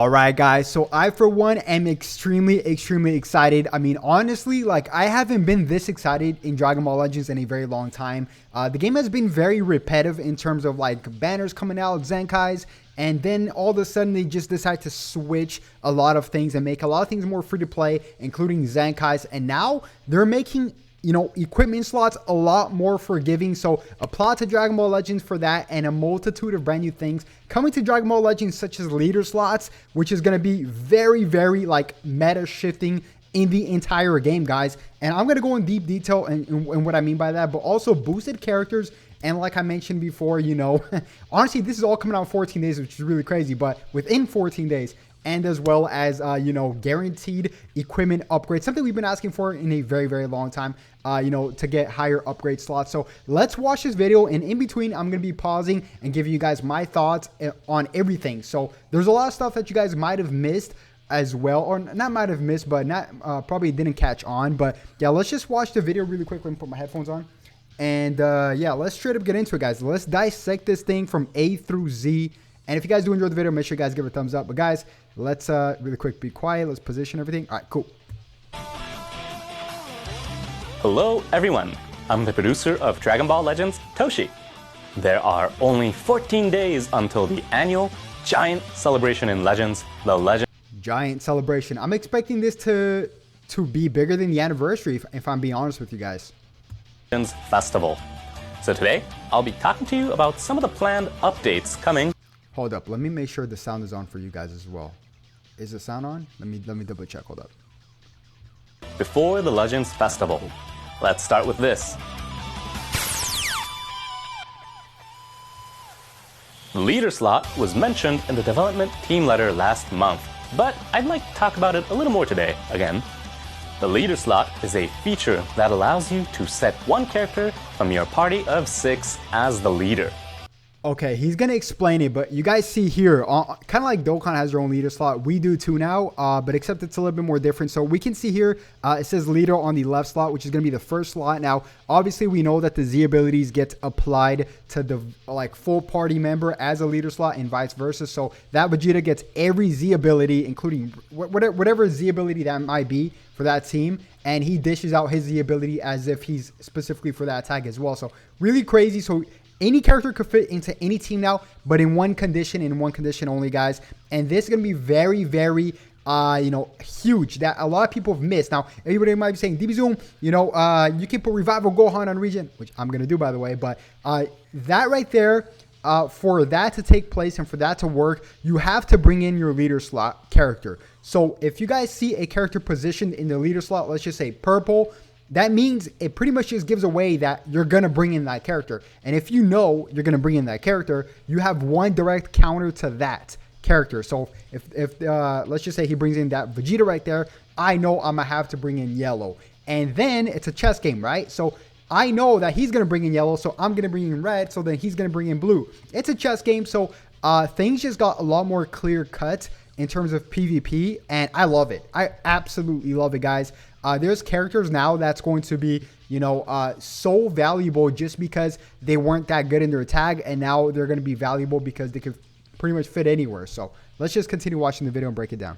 All right, guys. So I, for one, am extremely excited. I mean, honestly, like I haven't been this excited in Dragon Ball Legends in a very long time. The game has been very repetitive in terms of like banners coming out, Zenkais, and then all of a sudden they just decide to switch a lot of things and make a lot of things more free to play, including Zenkais. And now they're making, you know, equipment slots a lot more forgiving. So applaud to Dragon Ball Legends for that, and a multitude of brand new things coming to Dragon Ball Legends, such as leader slots, which is going to be very like meta shifting in the entire game, guys. And I'm going to go in deep detail and what I mean by that, but also boosted characters. And like I mentioned before, you know, honestly, this is all coming out in 14 days, which is really crazy, but within 14 days. And as well as, you know, guaranteed equipment upgrades, something we've been asking for in a very long time, you know, to get higher upgrade slots. So let's watch this video, and in between, I'm going to be pausing and giving you guys my thoughts on everything. So there's a lot of stuff that you guys might have missed as well, or not might have missed, but not probably didn't catch on. But yeah, let's just watch the video really quick. Let me put my headphones on. And yeah, let's straight up get into it, guys. Let's dissect this thing from A through Z. And if you guys do enjoy the video, make sure you guys give it a thumbs up. But guys, let's really quick be quiet. Let's position everything. All right, cool. Hello, everyone. I'm the producer of Dragon Ball Legends, Toshi. There are only 14 days until the annual giant celebration in Legends, the Legends Giant celebration. I'm expecting this to be bigger than the anniversary, if I'm being honest with you guys. Festival. So today, I'll be talking to you about some of the planned updates coming. Hold up, let me make sure the sound is on for you guys as well. Is the sound on? Let me double check. Hold up. Before the Legends Festival. Let's start with this. The leader slot was mentioned in the development team letter last month, but I'd like to talk about it a little more today again. The leader slot is a feature that allows you to set one character from your party of 6 as the leader. Okay, he's going to explain it, but you guys see here, kind of like Dokkan has their own leader slot. We do too now, but except it's a little bit more different. So we can see here, it says leader on the left slot, which is going to be the first slot. Now, obviously, we know that the Z abilities get applied to the like full party member as a leader slot and vice versa. So that Vegeta gets every Z ability, including whatever Z ability that might be for that team. And he dishes out his Z ability as if he's specifically for that tag as well. So really crazy. So any character could fit into any team now, but in one condition only, guys. And this is going to be very, you know, huge that a lot of people have missed. Now, everybody might be saying, DB Zoom, you know, you can put Revival Gohan on region, which I'm going to do, by the way. But that right there, for that to take place and for that to work, you have to bring in your leader slot character. So if you guys see a character positioned in the leader slot, let's just say purple, that means it pretty much just gives away that you're going to bring in that character. And if you know you're going to bring in that character, you have one direct counter to that character. So if let's just say he brings in that Vegeta right there, I know I'm going to have to bring in yellow. And then it's a chess game, right? So I know that he's going to bring in yellow, so I'm going to bring in red, so then he's going to bring in blue. It's a chess game, so things just got a lot more clear cut in terms of PvP, and I love it. I absolutely love it, guys. There's characters now that's going to be, you know, so valuable just because they weren't that good in their tag, and now they're going to be valuable because they could pretty much fit anywhere. So let's just continue watching the video and break it down.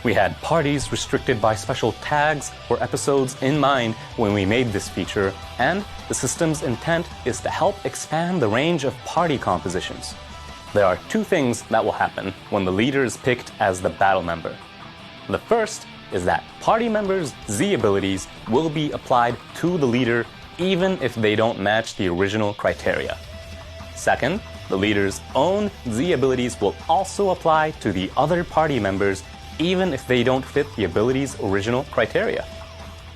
We had parties restricted by special tags or episodes in mind when we made this feature, and the system's intent is to help expand the range of party compositions. There are two things that will happen when the leader is picked as the battle member. The first is that party members' Z abilities will be applied to the leader even if they don't match the original criteria. Second, the leader's own Z abilities will also apply to the other party members even if they don't fit the ability's original criteria.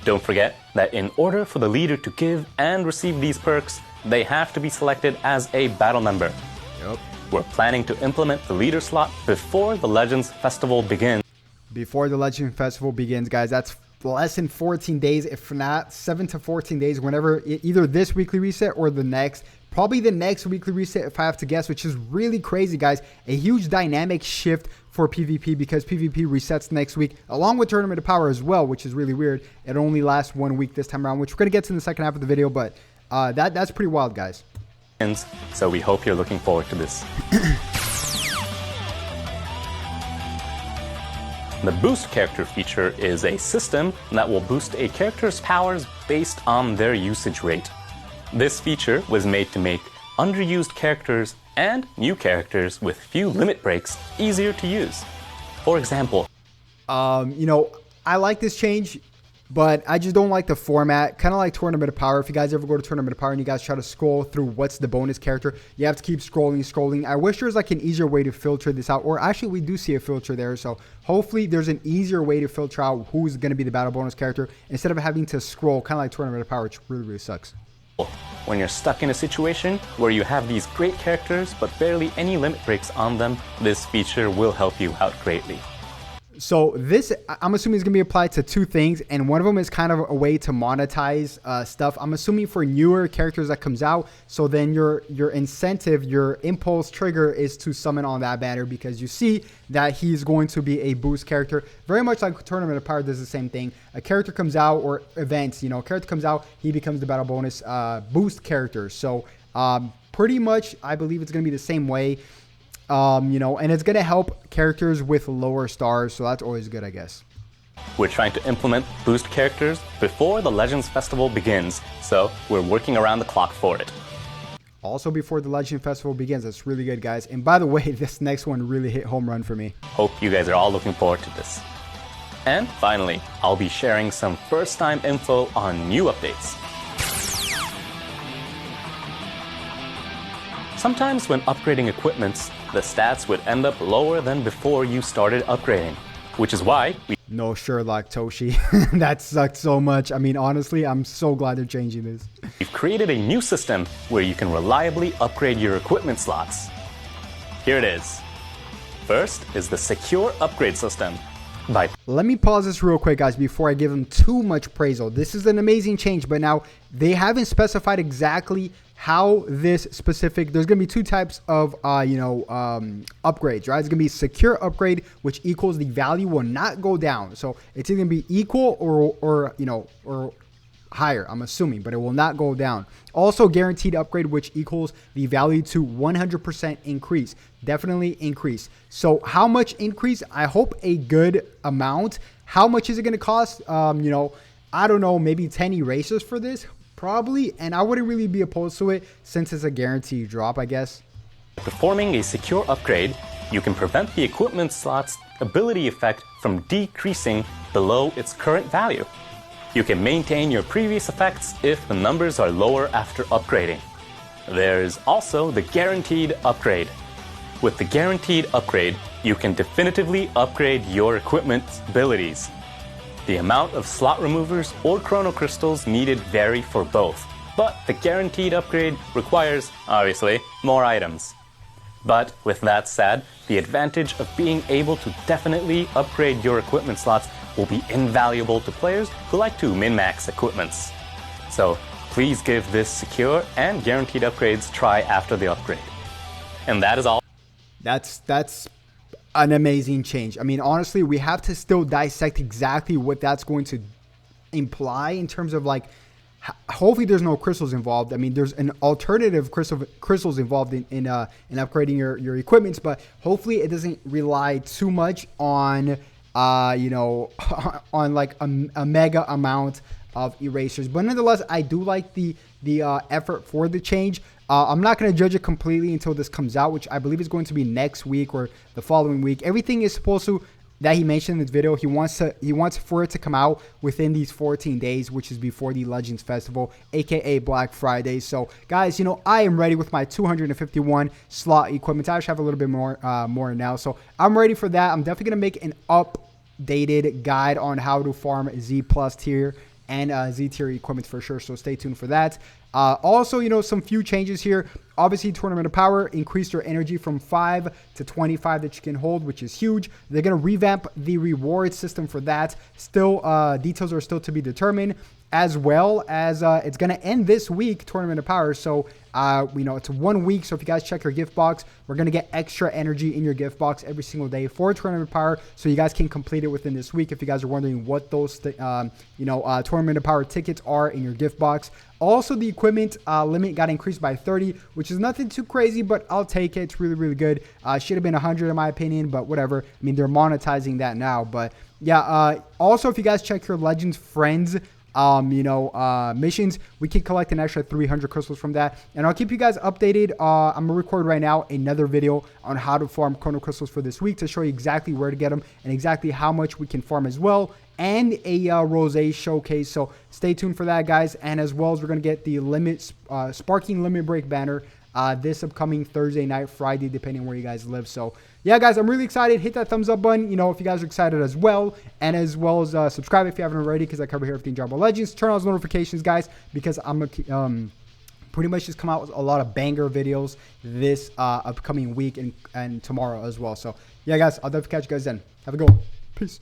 Don't forget that in order for the leader to give and receive these perks, they have to be selected as a battle member. Yep. We're planning to implement the leader slot before the Legends Festival begins. Before the Legend Festival begins, guys, that's less than 14 days, if not 7 to 14 days, whenever either this weekly reset or the next. Probably the next weekly reset, if I have to guess, which is really crazy, guys. A huge dynamic shift for PvP because PvP resets next week, along with Tournament of Power as well, which is really weird. It only lasts 1 week this time around, which we're going to get to in the second half of the video, but that's pretty wild, guys. So we hope you're looking forward to this. The boost character feature is a system that will boost a character's powers based on their usage rate. This feature was made to make underused characters and new characters with few limit breaks easier to use. For example, I like this change, but I just don't like the format. Kind of like Tournament of Power. If you guys ever go to Tournament of Power and you guys try to scroll through what's the bonus character, you have to keep scrolling. I wish there was like an easier way to filter this out. Or actually, we do see a filter there. So hopefully there's an easier way to filter out who's going to be the battle bonus character instead of having to scroll, kind of like Tournament of Power, which really sucks. When you're stuck in a situation where you have these great characters but barely any limit breaks on them, this feature will help you out greatly. So this, I'm assuming, is going to be applied to two things, and one of them is kind of a way to monetize stuff. I'm assuming for newer characters that comes out, so then your incentive, your impulse trigger is to summon on that banner because you see that he's going to be a boost character. Very much like Tournament of Power does the same thing. A character comes out, or events, a character comes out, he becomes the battle bonus boost character. So pretty much, I believe it's going to be the same way. And it's going to help characters with lower stars, so that's always good, I guess. We're trying to implement boost characters before the Legends Festival begins, so we're working around the clock for it. Also before the Legend Festival begins. That's really good, guys. And by the way, this next one really hit home run for me. Hope you guys are all looking forward to this. And finally, I'll be sharing some first-time info on new updates. Sometimes when upgrading equipments, the stats would end up lower than before you started upgrading, which is why No Sherlock, Toshi. That sucked so much. I mean, honestly, I'm so glad they're changing this. we've created a new system where you can reliably upgrade your equipment slots. Here it is. First is the secure upgrade system. Let me pause this real quick, guys, before I give them too much praise. This is an amazing change, but now they haven't specified exactly how this specific, there's going to be two types of, upgrades, right? It's going to be secure upgrade, which equals the value will not go down. So it's either going to be equal or higher, I'm assuming, but it will not go down. Also guaranteed upgrade, which equals the value to 100% increase, definitely increase. So how much increase? I hope a good amount. How much is it going to cost? I don't know, maybe 10 erasers for this, probably. And I wouldn't really be opposed to it since it's a guaranteed drop, I guess. Performing a secure upgrade, you can prevent the equipment slot's ability effect from decreasing below its current value. You can maintain your previous effects if the numbers are lower after upgrading. There's also the guaranteed upgrade. With the guaranteed upgrade, you can definitively upgrade your equipment's abilities. The amount of slot removers or chrono crystals needed vary for both, but the guaranteed upgrade requires, obviously, more items. But with that said, the advantage of being able to definitely upgrade your equipment slots will be invaluable to players who like to min-max equipments. So please give this secure and guaranteed upgrades a try after the upgrade. And that is all. That's an amazing change. I mean, honestly, we have to still dissect exactly what that's going to imply in terms of like, hopefully there's no crystals involved. I mean, there's an alternative crystals involved in upgrading your equipments, but hopefully it doesn't rely too much on on like a mega amount of erasers. But nonetheless, I do like the effort for the change. I'm not going to judge it completely until this comes out, which I believe is going to be next week or the following week. Everything is supposed to, that he mentioned in this video, he wants for it to come out within these 14 days, which is before the Legends Festival, aka Black Friday. So guys, I am ready with my 251 slot equipment. I actually have a little bit more now, so I'm ready for that. I'm definitely gonna make an updated guide on how to farm Z plus tier and Z tier equipment for sure, so stay tuned for that. Also, some few changes here. Obviously, Tournament of Power increased your energy from 5 to 25 that you can hold, which is huge. They're going to revamp the reward system for that. Still, details are still to be determined, as well as it's going to end this week, Tournament of Power. So, it's 1 week. So if you guys check your gift box, we're going to get extra energy in your gift box every single day for Tournament of Power. So you guys can complete it within this week. If you guys are wondering what those, Tournament of Power tickets are in your gift box, Also, the equipment limit got increased by 30, which is nothing too crazy, but I'll take it. It's really, really good. Should have been 100 in my opinion, but whatever. I mean, they're monetizing that now. But yeah, also, if you guys check your Legends Friends missions, we can collect an extra 300 crystals from that, and I'll keep you guys updated. I'm gonna record right now another video on how to farm chrono crystals for this week to show you exactly where to get them and exactly how much we can farm as well, and a rose showcase. So stay tuned for that, guys. And as well as we're gonna get the sparking limit break banner this upcoming Thursday night, Friday, depending on where you guys live. So yeah, guys, I'm really excited. Hit that thumbs up button, if you guys are excited as well. And as well as subscribe if you haven't already, because I cover here everything Dragon Ball Legends. Turn on those notifications, guys, because I'm going to pretty much just come out with a lot of banger videos this upcoming week and tomorrow as well. So yeah, guys, I'll definitely catch you guys then. Have a good one. Peace.